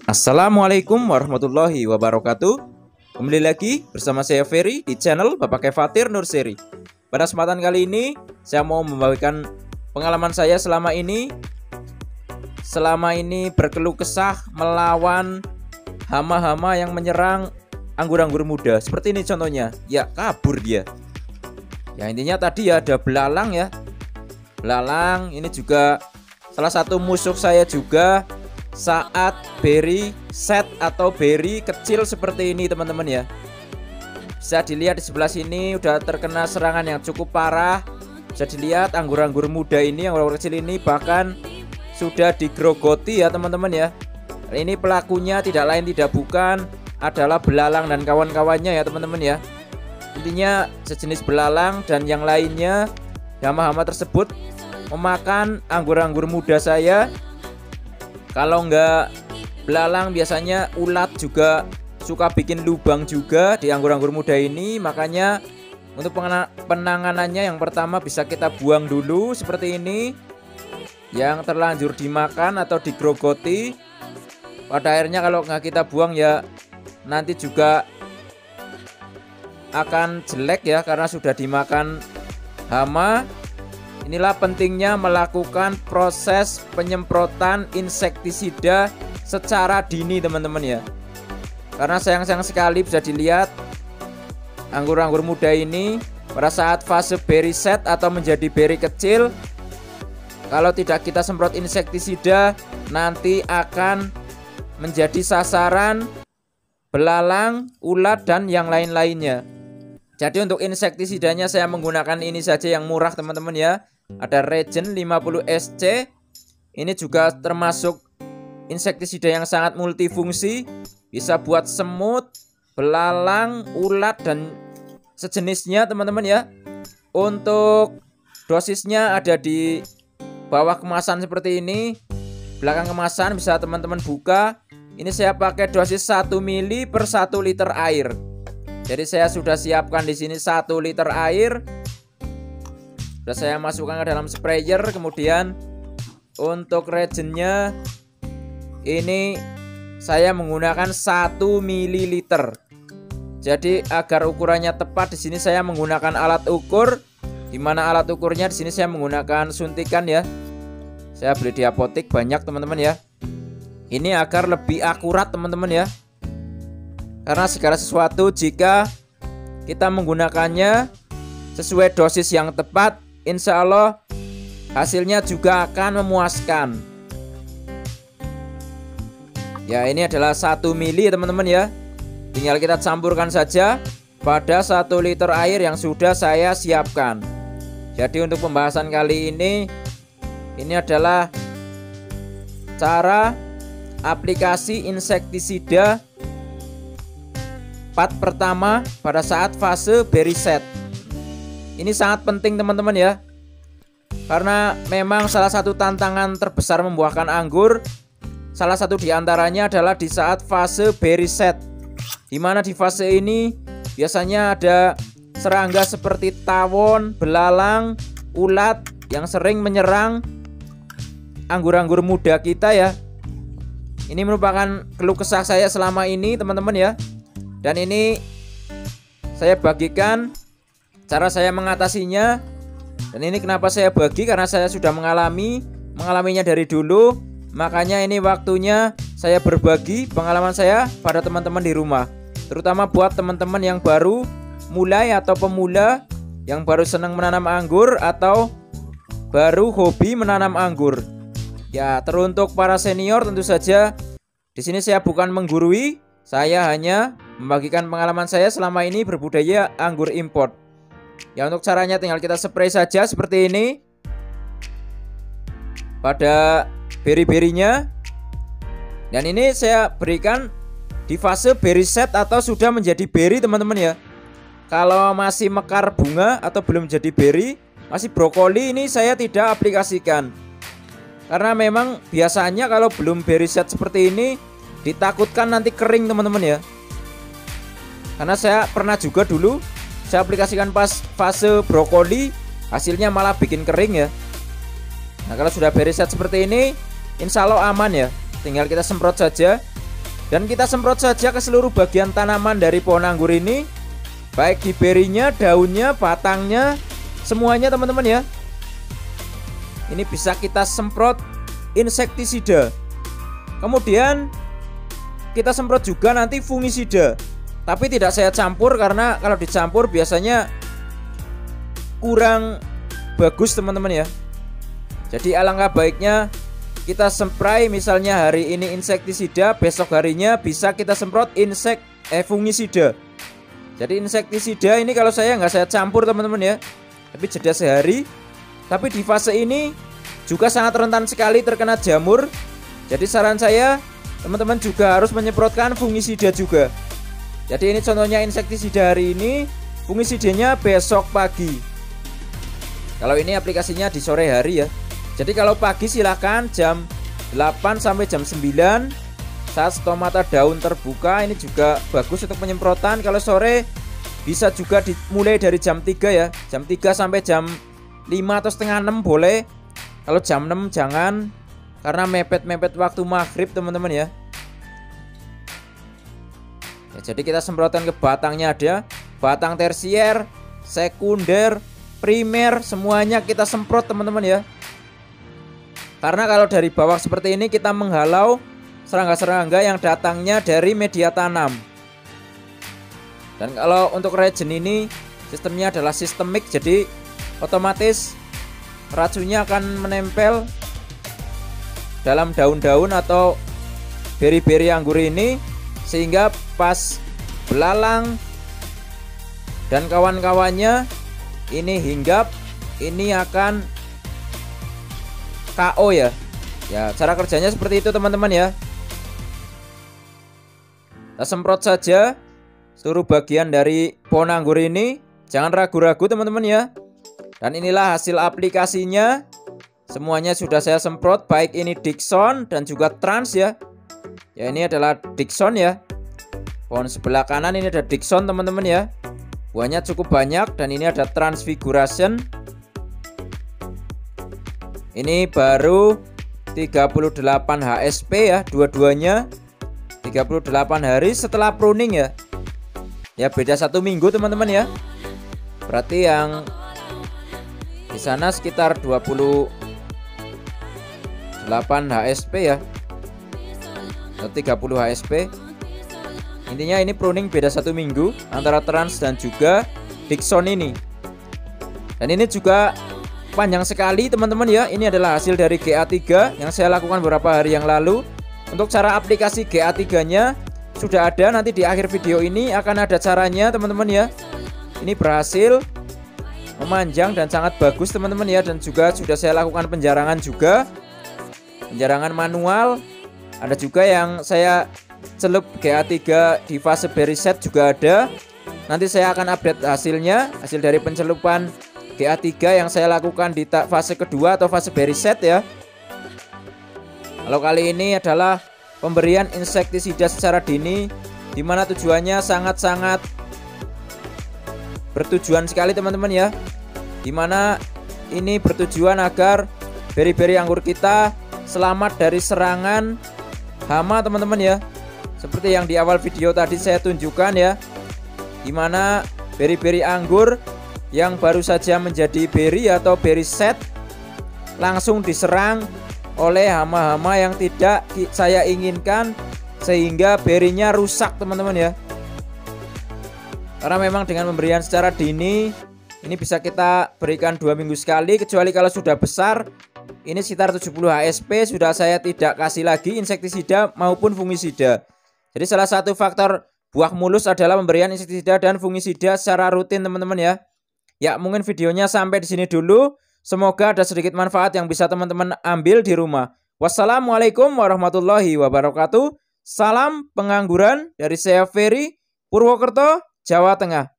Assalamualaikum warahmatullahi wabarakatuh. Kembali lagi bersama saya Ferry di channel Bapak Kefatir Nurseri. Pada kesempatan kali ini saya mau membagikan pengalaman saya selama ini berkeluh kesah melawan hama-hama yang menyerang anggur-anggur muda. Seperti ini contohnya. Ya, kabur dia. Ya, intinya tadi ya ada belalang ya. Belalang ini juga salah satu musuh saya juga saat berry set atau berry kecil seperti ini teman-teman ya. Bisa dilihat di sebelah sini udah terkena serangan yang cukup parah. Bisa dilihat anggur-anggur muda ini, anggur kecil ini bahkan sudah digrogoti ya teman-teman ya. Ini pelakunya tidak lain tidak bukan adalah belalang dan kawan-kawannya ya teman-teman ya. Intinya sejenis belalang dan yang lainnya, hama-hama tersebut memakan anggur-anggur muda saya. Kalau enggak belalang biasanya ulat juga suka bikin lubang juga di anggur-anggur muda ini. Makanya untuk penanganannya yang pertama bisa kita buang dulu seperti ini. Yang terlanjur dimakan atau digrogoti, pada akhirnya kalau nggak kita buang ya nanti juga akan jelek ya karena sudah dimakan hama. Inilah pentingnya melakukan proses penyemprotan insektisida secara dini teman-teman ya. Karena sayang-sayang sekali bisa dilihat anggur-anggur muda ini pada saat fase berry set atau menjadi berry kecil, kalau tidak kita semprot insektisida nanti akan menjadi sasaran belalang, ulat dan yang lain-lainnya. Jadi untuk insektisidanya saya menggunakan ini saja yang murah teman-teman ya. Ada Regen 50 SC. Ini juga termasuk insektisida yang sangat multifungsi. Bisa buat semut, belalang, ulat dan sejenisnya teman-teman ya. Untuk dosisnya ada di bawah kemasan seperti ini. Belakang kemasan bisa teman-teman buka. Ini saya pakai dosis 1 ml per 1 liter air. Jadi saya sudah siapkan di sini 1 liter air. Sudah saya masukkan ke dalam sprayer. Kemudian untuk regennya ini saya menggunakan 1 ml. Jadi agar ukurannya tepat di sini saya menggunakan alat ukur. Dimana alat ukurnya di sini saya menggunakan suntikan ya. Saya beli di apotek banyak teman-teman ya. Ini agar lebih akurat teman-teman ya. Karena segala sesuatu jika kita menggunakannya sesuai dosis yang tepat, insya Allah hasilnya juga akan memuaskan. Ya, ini adalah 1 ml teman-teman ya. Tinggal kita campurkan saja pada 1 liter air yang sudah saya siapkan. Jadi untuk pembahasan kali ini adalah cara aplikasi insektisida part pertama pada saat fase berry set. Ini sangat penting teman-teman ya. Karena memang salah satu tantangan terbesar membuahkan anggur, salah satu diantaranya adalah di saat fase berry set. Dimana di fase ini biasanya ada serangga seperti tawon, belalang, ulat yang sering menyerang anggur-anggur muda kita ya. Ini merupakan keluh kesah saya selama ini teman-teman ya. Dan ini saya bagikan cara saya mengatasinya. Dan ini kenapa saya bagi, karena saya sudah mengalaminya dari dulu. Makanya ini waktunya saya berbagi pengalaman saya pada teman-teman di rumah. Terutama buat teman-teman yang baru mulai atau pemula yang baru senang menanam anggur atau baru hobi menanam anggur. Ya, teruntuk para senior tentu saja di sini saya bukan menggurui, saya hanya membagikan pengalaman saya selama ini berbudaya anggur import. Ya, untuk caranya tinggal kita spray saja seperti ini pada beri-berinya. Dan ini saya berikan di fase berry set atau sudah menjadi berry teman-teman ya. Kalau masih mekar bunga atau belum jadi berry, masih brokoli, ini saya tidak aplikasikan. Karena memang biasanya kalau belum berry set seperti ini ditakutkan nanti kering teman-teman ya. Karena saya pernah juga dulu saya aplikasikan pas fase brokoli, hasilnya malah bikin kering ya. Nah, kalau sudah berry set seperti ini, insya Allah aman ya. Tinggal kita semprot saja Dan kita semprot saja ke seluruh bagian tanaman dari pohon anggur ini, baik di berinya, daunnya, batangnya, semuanya teman-teman ya. Ini bisa kita semprot insektisida. Kemudian kita semprot juga nanti fungisida. Tapi tidak saya campur karena kalau dicampur biasanya kurang bagus teman-teman ya. Jadi alangkah baiknya kita spray, misalnya hari ini insektisida, besok harinya bisa kita semprot fungisida. Jadi insektisida ini kalau saya nggak saya campur teman-teman ya, tapi jeda sehari. Tapi di fase ini juga sangat rentan sekali terkena jamur. Jadi saran saya teman-teman juga harus menyemprotkan fungisida juga. Jadi ini contohnya insektisida hari ini, fungisidanya besok pagi. Kalau ini aplikasinya di sore hari ya. Jadi kalau pagi silahkan jam 8 sampai jam 9 saat stomata daun terbuka, ini juga bagus untuk penyemprotan. Kalau sore bisa juga dimulai dari jam 3 ya. Jam 3 sampai jam 5 atau setengah 6 boleh. Kalau jam 6 jangan, karena mepet-mepet waktu maghrib teman-teman ya. Jadi kita semprotan ke batangnya, ada batang tersier, sekunder, primer, semuanya kita semprot teman-teman ya. Karena kalau dari bawah seperti ini kita menghalau serangga-serangga yang datangnya dari media tanam. Dan kalau untuk regen ini sistemnya adalah sistemik, jadi otomatis racunnya akan menempel dalam daun-daun atau beri-beri anggur ini, sehingga pas belalang dan kawan-kawannya ini hinggap, ini akan KO ya. Ya, cara kerjanya seperti itu teman-teman ya. Kita semprot saja seluruh bagian dari pohon anggur ini. Jangan ragu-ragu teman-teman ya. Dan inilah hasil aplikasinya. Semuanya sudah saya semprot, baik ini Dickson dan juga Trans ya. Ya, ini adalah Dickson ya. Pohon sebelah kanan ini ada Dickson teman-teman ya. Buahnya cukup banyak, dan ini ada Transfiguration. Ini baru 38 HSP ya, dua-duanya 38 hari setelah pruning ya. Ya beda 1 minggu teman-teman ya. Berarti yang di sana sekitar 28 HSP ya, atau 30 HSP. Intinya ini pruning beda 1 minggu antara Trans dan juga Dickson ini. Dan ini juga panjang sekali teman-teman ya. Ini adalah hasil dari GA3 yang saya lakukan beberapa hari yang lalu. Untuk cara aplikasi GA3 nya sudah ada, nanti di akhir video ini akan ada caranya teman-teman ya. Ini berhasil memanjang dan sangat bagus teman-teman ya. Dan juga sudah saya lakukan penjarangan juga, penjarangan manual. Ada juga yang saya celup GA3 di fase berry set juga ada. Nanti saya akan update hasilnya, hasil dari pencelupan GA3 yang saya lakukan di fase kedua atau fase berry set ya. Kalau kali ini adalah pemberian insektisida secara dini, dimana tujuannya sangat-sangat bertujuan sekali teman-teman ya. Dimana ini bertujuan agar beri-beri anggur kita selamat dari serangan hama teman-teman ya. Seperti yang di awal video tadi saya tunjukkan ya, dimana beri-beri anggur yang baru saja menjadi berry atau berry set langsung diserang oleh hama-hama yang tidak saya inginkan, sehingga berinya rusak teman-teman ya. Karena memang dengan pemberian secara dini ini bisa kita berikan 2 minggu sekali, kecuali kalau sudah besar. Ini sekitar 70 HSP sudah saya tidak kasih lagi insektisida maupun fungisida. Jadi salah satu faktor buah mulus adalah pemberian insektisida dan fungisida secara rutin teman-teman ya. Ya, mungkin videonya sampai di sini dulu. Semoga ada sedikit manfaat yang bisa teman-teman ambil di rumah. Wassalamualaikum warahmatullahi wabarakatuh. Salam pengangguran dari saya Ferry, Purwokerto, Jawa Tengah.